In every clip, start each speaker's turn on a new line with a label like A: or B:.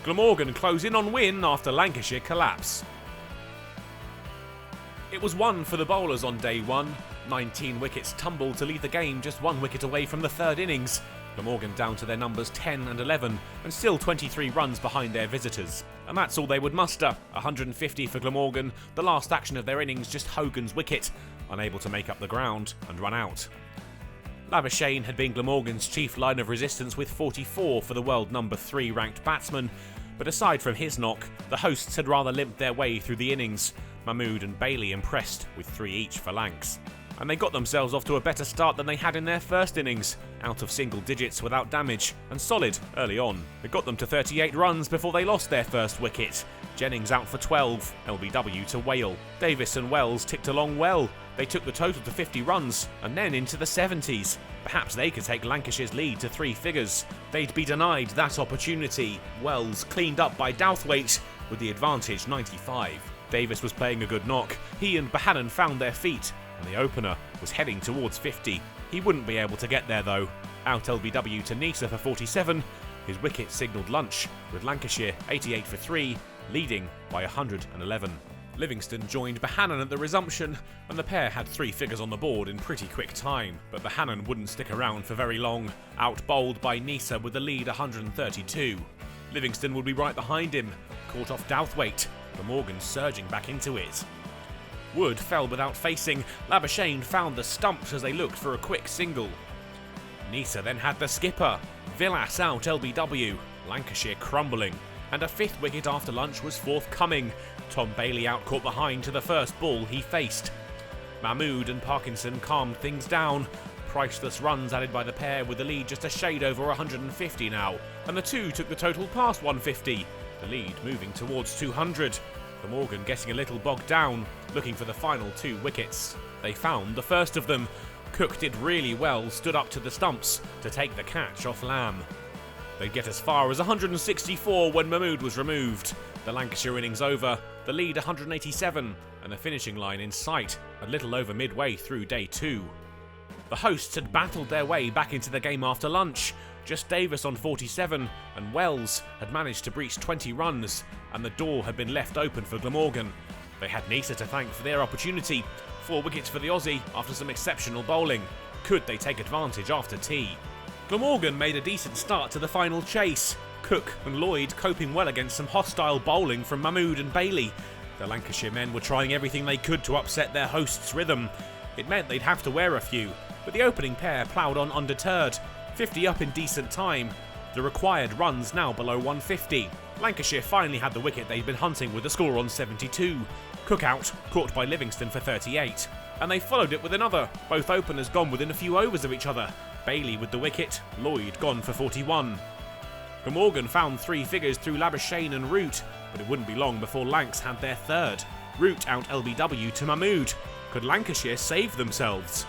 A: Glamorgan close in on win after Lancashire collapse. It was 1 for the bowlers on day 1. 19 wickets tumbled to leave the game just 1 wicket away from the third innings. Glamorgan down to their numbers 10 and 11 and still 23 runs behind their visitors. And that's all they would muster, 150 for Glamorgan, the last action of their innings just Hogan's wicket, unable to make up the ground and run out. Lancashire had been Glamorgan's chief line of resistance with 44 for the world number 3 ranked batsman, but aside from his knock, the hosts had rather limped their way through the innings. Mahmood and Bailey impressed with 3 each for Lancs. And they got themselves off to a better start than they had in their first innings, out of single digits without damage, and solid early on. It got them to 38 runs before they lost their first wicket. Jennings out for 12, LBW to Whale. Davis and Wells ticked along well. They took the total to 50 runs, and then into the 70s. Perhaps they could take Lancashire's lead to 3 figures. They'd be denied that opportunity. Wells cleaned up by Douthwaite, with the advantage 95. Davis was playing a good knock. He and Bohannon found their feet, and the opener was heading towards 50. He wouldn't be able to get there though. Out LBW to Nisa for 47. His wicket signalled lunch, with Lancashire 88 for 3, leading by 111. Livingston joined Bohannon at the resumption, and the pair had 3 figures on the board in pretty quick time, but Bohannon wouldn't stick around for very long, out-bowled by Nisa with the lead 132. Livingston would be right behind him, caught off Douthwaite, Glamorgan surging back into it. Wood fell without facing. Labuschagne found the stumps as they looked for a quick single. Nisa then had the skipper. Villas out LBW. Lancashire crumbling. And a 5th wicket after lunch was forthcoming. Tom Bailey out caught behind to the first ball he faced. Mahmood and Parkinson calmed things down. Priceless runs added by the pair with the lead just a shade over 150 now. And the two took the total past 150. The lead moving towards 200. Glamorgan getting a little bogged down, looking for the final 2 wickets. They found the first of them. Cook did really well, stood up to the stumps to take the catch off Lamb. They'd get as far as 164 when Mahmood was removed. The Lancashire innings over, the lead 187, and the finishing line in sight a little over midway through day 2. The hosts had battled their way back into the game after lunch. Just Davis on 47, and Wells had managed to breach 20 runs, and the door had been left open for Glamorgan. They had Nisa to thank for their opportunity. 4 wickets for the Aussie after some exceptional bowling. Could they take advantage after tea? Glamorgan made a decent start to the final chase. Cook and Lloyd coping well against some hostile bowling from Mahmood and Bailey. The Lancashire men were trying everything they could to upset their hosts' rhythm. It meant they'd have to wear a few, but the opening pair ploughed on undeterred. 50 up in decent time. The required runs now below 150. Lancashire finally had the wicket they'd been hunting with the score on 72. Cook out, caught by Livingston for 38. And they followed it with another, both openers gone within a few overs of each other. Bailey with the wicket, Lloyd gone for 41. Glamorgan found 3 figures through Labuschagne and Root, but it wouldn't be long before Lancs had their third. Root out LBW to Mahmood. Could Lancashire save themselves?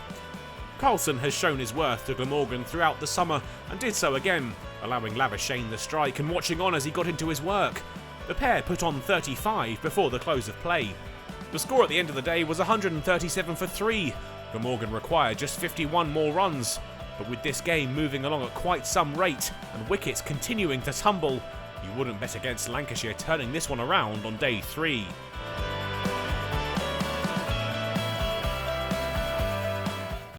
A: Carlson has shown his worth to Glamorgan throughout the summer and did so again, allowing Labuschagne the strike and watching on as he got into his work. The pair put on 35 before the close of play. The score at the end of the day was 137 for 3. Glamorgan required just 51 more runs, but with this game moving along at quite some rate and wickets continuing to tumble, you wouldn't bet against Lancashire turning this one around on day 3.